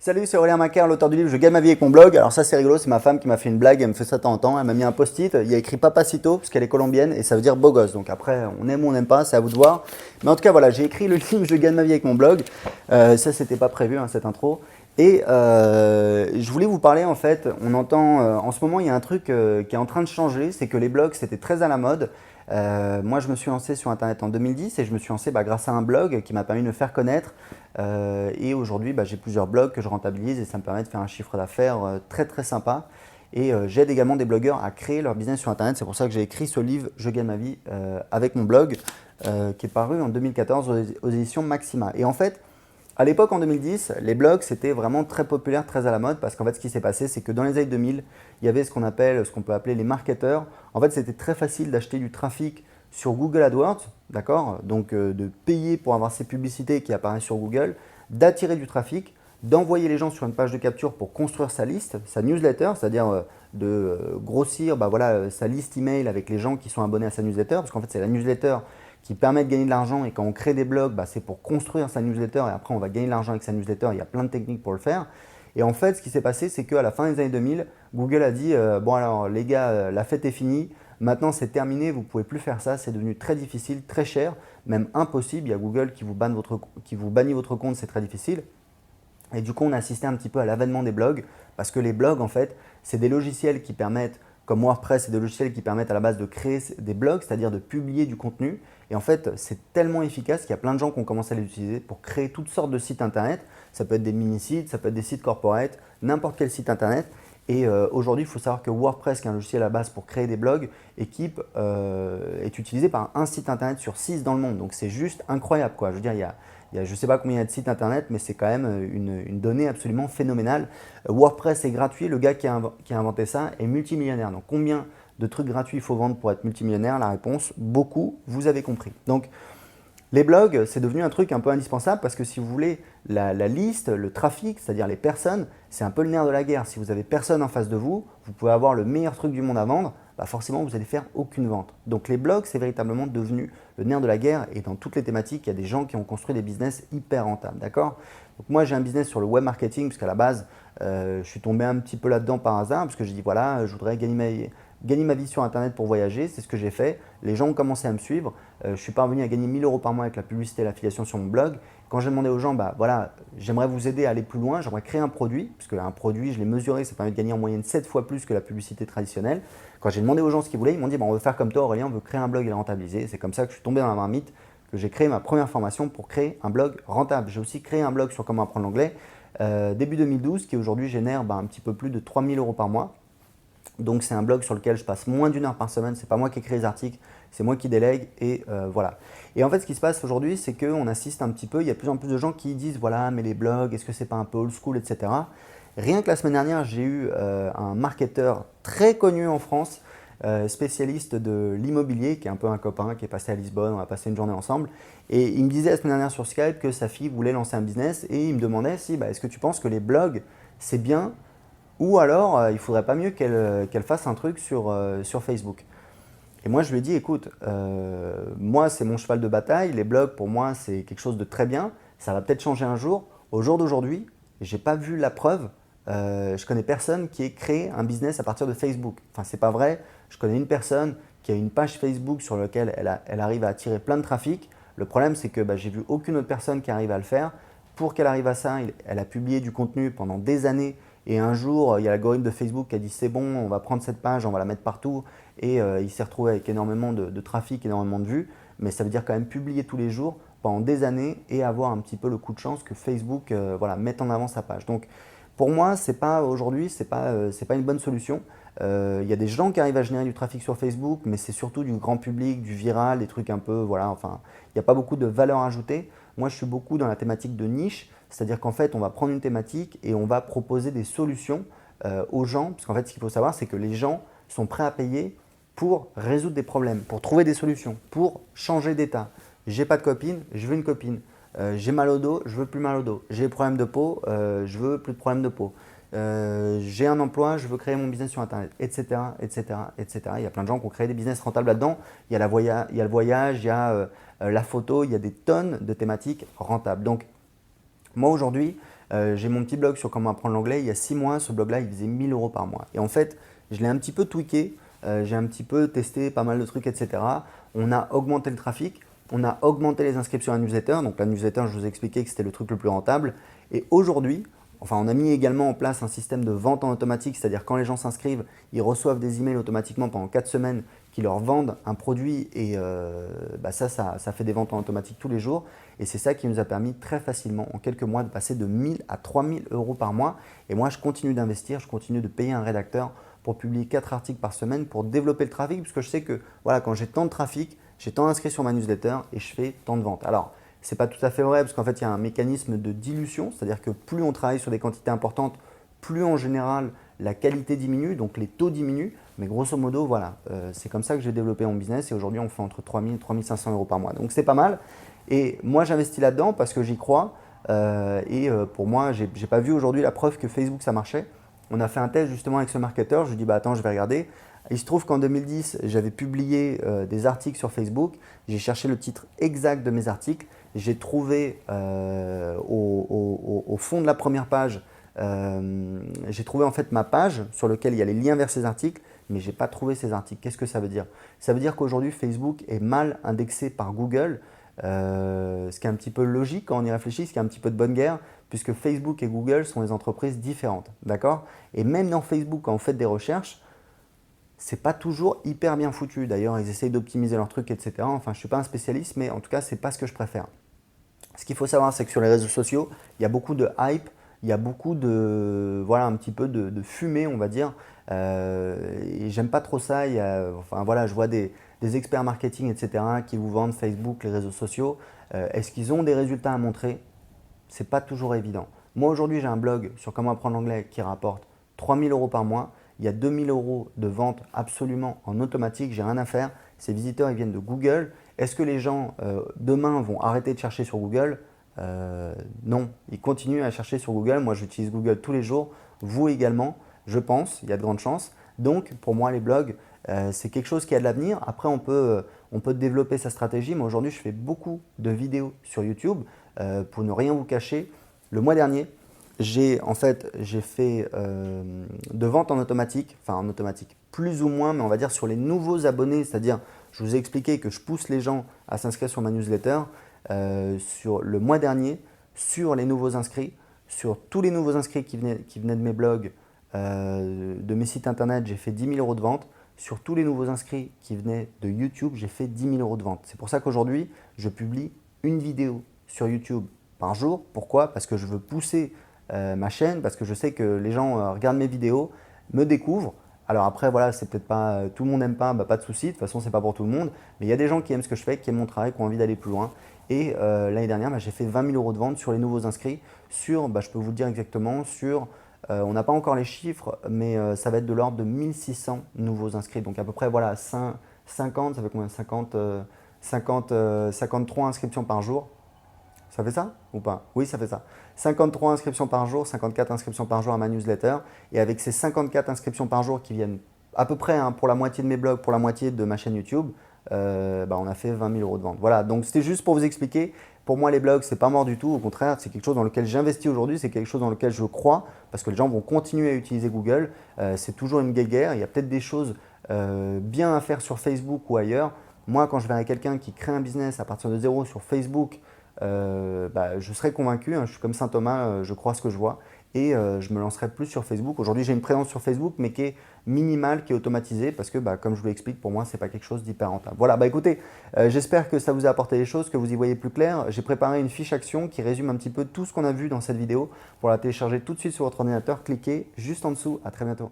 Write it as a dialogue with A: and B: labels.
A: Salut, c'est Aurélien Macaire, l'auteur du livre Je gagne ma vie avec mon blog. Alors ça c'est rigolo, c'est ma femme qui m'a fait une blague, elle me fait ça de temps en temps. Elle m'a mis un post-it, il y a écrit Papacito, parce qu'elle est colombienne, et ça veut dire beau gosse. Donc après, on aime ou on n'aime pas, c'est à vous de voir. Mais en tout cas, voilà, j'ai écrit le livre Je gagne ma vie avec mon blog. Ça, c'était pas prévu, hein, cette intro. Et je voulais vous parler, en fait, on entend, en ce moment, il y a un truc qui est en train de changer, c'est que les blogs, c'était très à la mode. Moi, je me suis lancé sur Internet en 2010 et je me suis lancé grâce à un blog qui m'a permis de me faire connaître. Et aujourd'hui, j'ai plusieurs blogs que je rentabilise et ça me permet de faire un chiffre d'affaires très très sympa. Et j'aide également des blogueurs à créer leur business sur Internet. C'est pour ça que j'ai écrit ce livre Je gagne ma vie avec mon blog qui est paru en 2014 aux éditions Maxima. Et en fait, à l'époque, en 2010, les blogs, c'était vraiment très populaire, très à la mode, parce qu'en fait, ce qui s'est passé, c'est que dans les années 2000, il y avait ce qu'on peut appeler les marketeurs. En fait, c'était très facile d'acheter du trafic sur Google AdWords, d'accord? Donc, de payer pour avoir ces publicités qui apparaissent sur Google, d'attirer du trafic, d'envoyer les gens sur une page de capture pour construire sa liste, sa newsletter, c'est-à-dire de grossir sa liste email avec les gens qui sont abonnés à sa newsletter, parce qu'en fait, c'est la newsletter qui permet de gagner de l'argent et quand on crée des blogs, c'est pour construire sa newsletter et après on va gagner de l'argent avec sa newsletter, il y a plein de techniques pour le faire. Et en fait, ce qui s'est passé, c'est qu'à la fin des années 2000, Google a dit bon alors les gars, la fête est finie, maintenant c'est terminé, vous ne pouvez plus faire ça, c'est devenu très difficile, très cher, même impossible, il y a Google qui vous bannit votre compte, c'est très difficile. Et du coup, on a assisté un petit peu à l'avènement des blogs parce que les blogs, en fait, c'est des logiciels qui permettent, comme WordPress, c'est des logiciels qui permettent à la base de créer des blogs, c'est-à-dire de publier du contenu. Et en fait, c'est tellement efficace qu'il y a plein de gens qui ont commencé à les utiliser pour créer toutes sortes de sites internet. Ça peut être des mini-sites, ça peut être des sites corporate, n'importe quel site internet. Et aujourd'hui, il faut savoir que WordPress, qui est un logiciel à la base pour créer des blogs, est utilisé par un site internet sur 6 dans le monde. Donc c'est juste incroyable, quoi. Je veux dire, je ne sais pas combien il y a de sites internet, mais c'est quand même une donnée absolument phénoménale. WordPress est gratuit, le gars qui a inventé ça est multimillionnaire. Donc combien de trucs gratuits il faut vendre pour être multimillionnaire? La réponse, beaucoup, vous avez compris. Donc les blogs, c'est devenu un truc un peu indispensable parce que si vous voulez, la liste, le trafic, c'est-à-dire les personnes, c'est un peu le nerf de la guerre. Si vous n'avez personne en face de vous, vous pouvez avoir le meilleur truc du monde à vendre, forcément vous allez faire aucune vente. Donc les blogs, c'est véritablement devenu le nerf de la guerre et dans toutes les thématiques, il y a des gens qui ont construit des business hyper rentables, d'accord? Donc moi j'ai un business sur le web marketing puisqu'à la base, je suis tombé un petit peu là-dedans par hasard parce que j'ai dit voilà, je voudrais gagner ma vie sur Internet pour voyager, c'est ce que j'ai fait. Les gens ont commencé à me suivre. Je suis parvenu à gagner 1 000 € par mois avec la publicité et l'affiliation sur mon blog. Quand j'ai demandé aux gens, voilà, j'aimerais vous aider à aller plus loin, j'aimerais créer un produit, puisque un produit, je l'ai mesuré, ça permet de gagner en moyenne 7 fois plus que la publicité traditionnelle. Quand j'ai demandé aux gens ce qu'ils voulaient, ils m'ont dit on veut faire comme toi Aurélien, on veut créer un blog et le rentabiliser. C'est comme ça que je suis tombé dans la marmite, que j'ai créé ma première formation pour créer un blog rentable. J'ai aussi créé un blog sur comment apprendre l'anglais début 2012 qui aujourd'hui génère un petit peu plus de 3 000 € par mois. Donc c'est un blog sur lequel je passe moins d'1 heure par semaine, c'est pas moi qui écris les articles, c'est moi qui délègue et voilà. Et en fait ce qui se passe aujourd'hui c'est qu'on assiste un petit peu, il y a de plus en plus de gens qui disent voilà mais les blogs, est-ce que c'est pas un peu old school, etc. Rien que la semaine dernière j'ai eu un marketeur très connu en France, spécialiste de l'immobilier, qui est un peu un copain, qui est passé à Lisbonne, on a passé une journée ensemble et il me disait la semaine dernière sur Skype que sa fille voulait lancer un business et il me demandait si est-ce que tu penses que les blogs c'est bien ou alors, il ne faudrait pas mieux qu'elle fasse un truc sur Facebook. Et moi, je lui ai dit, écoute, moi, c'est mon cheval de bataille. Les blogs, pour moi, c'est quelque chose de très bien. Ça va peut-être changer un jour. Au jour d'aujourd'hui, je n'ai pas vu la preuve. Je connais personne qui ait créé un business à partir de Facebook. Enfin, c'est pas vrai. Je connais une personne qui a une page Facebook sur laquelle elle arrive à attirer plein de trafic. Le problème, c'est que j'ai vu aucune autre personne qui arrive à le faire. Pour qu'elle arrive à ça, elle a publié du contenu pendant des années. Et un jour, il y a l'algorithme de Facebook qui a dit c'est bon, on va prendre cette page, on va la mettre partout. Et il s'est retrouvé avec énormément de trafic, énormément de vues. Mais ça veut dire quand même publier tous les jours pendant des années et avoir un petit peu le coup de chance que Facebook mette en avant sa page. Donc pour moi, aujourd'hui, ce n'est pas une bonne solution. Il y a des gens qui arrivent à générer du trafic sur Facebook, mais c'est surtout du grand public, du viral, des trucs un peu, il n'y a pas beaucoup de valeur ajoutée. Moi, je suis beaucoup dans la thématique de niche, c'est-à-dire qu'en fait, on va prendre une thématique et on va proposer des solutions aux gens, parce qu'en fait, ce qu'il faut savoir, c'est que les gens sont prêts à payer pour résoudre des problèmes, pour trouver des solutions, pour changer d'état. J'ai pas de copine, je veux une copine. J'ai mal au dos, je veux plus mal au dos. J'ai des problèmes de peau, je veux plus de problèmes de peau. J'ai un emploi, je veux créer mon business sur Internet, etc., etc., etc. Il y a plein de gens qui ont créé des business rentables là-dedans. Il y a le voyage, il y a la photo, il y a des tonnes de thématiques rentables. Donc, moi aujourd'hui, J'ai mon petit blog sur comment apprendre l'anglais. Il y a 6 mois, ce blog-là, il faisait 1000 € par mois. Et en fait, je l'ai un petit peu tweaké. J'ai un petit peu testé pas mal de trucs, etc. On a augmenté le trafic. On a augmenté les inscriptions à la newsletter. Donc la newsletter, je vous ai expliqué que c'était le truc le plus rentable. Et aujourd'hui, enfin, on a mis également en place un système de vente en automatique, c'est-à-dire quand les gens s'inscrivent, ils reçoivent des emails automatiquement pendant 4 semaines qui leur vendent un produit et ça fait des ventes en automatique tous les jours. Et c'est ça qui nous a permis très facilement, en quelques mois, de passer de 1000 à 3000 € par mois. Et moi, je continue d'investir, je continue de payer un rédacteur pour publier 4 articles par semaine pour développer le trafic, puisque je sais que voilà, quand j'ai tant de trafic, j'ai tant d'inscrits sur ma newsletter et je fais tant de ventes. Alors, ce n'est pas tout à fait vrai parce qu'en fait, il y a un mécanisme de dilution, c'est-à-dire que plus on travaille sur des quantités importantes, plus en général la qualité diminue, donc les taux diminuent. Mais grosso modo, voilà, c'est comme ça que j'ai développé mon business et aujourd'hui, on fait entre 3000 et 3500 € par mois. Donc, c'est pas mal. Et moi, j'investis là-dedans parce que j'y crois. Pour moi, je n'ai pas vu aujourd'hui la preuve que Facebook, ça marchait. On a fait un test justement avec ce marketeur. Je lui ai dit, bah, attends, je vais regarder. Il se trouve qu'en 2010, j'avais publié des articles sur Facebook. J'ai cherché le titre exact de mes articles. J'ai trouvé au fond de la première page, j'ai trouvé en fait ma page sur laquelle il y a les liens vers ces articles, mais je n'ai pas trouvé ces articles. Qu'est-ce que ça veut dire? Ça veut dire qu'aujourd'hui, Facebook est mal indexé par Google, ce qui est un petit peu logique quand on y réfléchit, ce qui est un petit peu de bonne guerre, puisque Facebook et Google sont des entreprises différentes. D'accord? Et même dans Facebook, quand vous faites des recherches, c'est pas toujours hyper bien foutu. D'ailleurs, ils essayent d'optimiser leurs trucs, etc. Enfin, je ne suis pas un spécialiste, mais en tout cas, ce n'est pas ce que je préfère. Ce qu'il faut savoir, c'est que sur les réseaux sociaux, il y a beaucoup de hype, il y a beaucoup de, voilà, un petit peu de fumée, on va dire. Et j'aime pas trop ça. Enfin, voilà, je vois des experts marketing, etc., qui vous vendent Facebook, les réseaux sociaux. Est-ce qu'ils ont des résultats à montrer? C'est pas toujours évident. Moi, aujourd'hui, j'ai un blog sur comment apprendre l'anglais qui rapporte 3000 € par mois. Il y a 2000 € de vente absolument en automatique. J'ai rien à faire. Ces visiteurs, ils viennent de Google. Est-ce que les gens, demain, vont arrêter de chercher sur Google? Non, ils continuent à chercher sur Google. Moi, j'utilise Google tous les jours. Vous également, je pense. Il y a de grandes chances. Donc, pour moi, les blogs, c'est quelque chose qui a de l'avenir. Après, on peut développer sa stratégie. Moi, aujourd'hui, je fais beaucoup de vidéos sur YouTube. Pour ne rien vous cacher, le mois dernier, j'ai fait de vente en automatique, enfin en automatique plus ou moins, mais on va dire sur les nouveaux abonnés, c'est-à-dire je vous ai expliqué que je pousse les gens à s'inscrire sur ma newsletter sur le mois dernier, sur les nouveaux inscrits, sur tous les nouveaux inscrits qui venaient de mes blogs, de mes sites internet, j'ai fait 10 000 € de vente. Sur tous les nouveaux inscrits qui venaient de YouTube, j'ai fait 10 000 € de vente. C'est pour ça qu'aujourd'hui, je publie une vidéo sur YouTube par jour. Pourquoi? Parce que je veux pousser ma chaîne, parce que je sais que les gens regardent mes vidéos, me découvrent. Alors après, voilà, c'est peut-être pas tout le monde n'aime pas, bah, pas de souci, de toute façon, c'est pas pour tout le monde. Mais il y a des gens qui aiment ce que je fais, qui aiment mon travail, qui ont envie d'aller plus loin. Et l'année dernière, bah, j'ai fait 20 000 € de vente sur les nouveaux inscrits. Sur, bah, je peux vous le dire exactement, sur, on n'a pas encore les chiffres, mais ça va être de l'ordre de 1600 nouveaux inscrits. Donc à peu près, voilà, 50, ça fait combien? 53 inscriptions par jour. Ça fait ça ou pas? Oui, ça fait ça. 53 inscriptions par jour, 54 inscriptions par jour à ma newsletter. Et avec ces 54 inscriptions par jour qui viennent à peu près pour la moitié de mes blogs, pour la moitié de ma chaîne YouTube, on a fait 20 000 € de vente. Voilà, donc c'était juste pour vous expliquer. Pour moi, les blogs, c'est pas mort du tout. Au contraire, c'est quelque chose dans lequel j'investis aujourd'hui. C'est quelque chose dans lequel je crois parce que les gens vont continuer à utiliser Google. C'est toujours une guéguerre. Il y a peut-être des choses bien à faire sur Facebook ou ailleurs. Moi, quand je verrai quelqu'un qui crée un business à partir de zéro sur Facebook, je serai convaincu, hein, je suis comme saint Thomas, je crois ce que je vois et je me lancerai plus sur Facebook. Aujourd'hui, j'ai une présence sur Facebook mais qui est minimale, qui est automatisée parce que comme je vous l'explique, pour moi, ce n'est pas quelque chose d'hyper rentable. Voilà, écoutez, j'espère que ça vous a apporté des choses, que vous y voyez plus clair. J'ai préparé une fiche action qui résume un petit peu tout ce qu'on a vu dans cette vidéo. Pour la télécharger tout de suite sur votre ordinateur, cliquez juste en dessous. À très bientôt.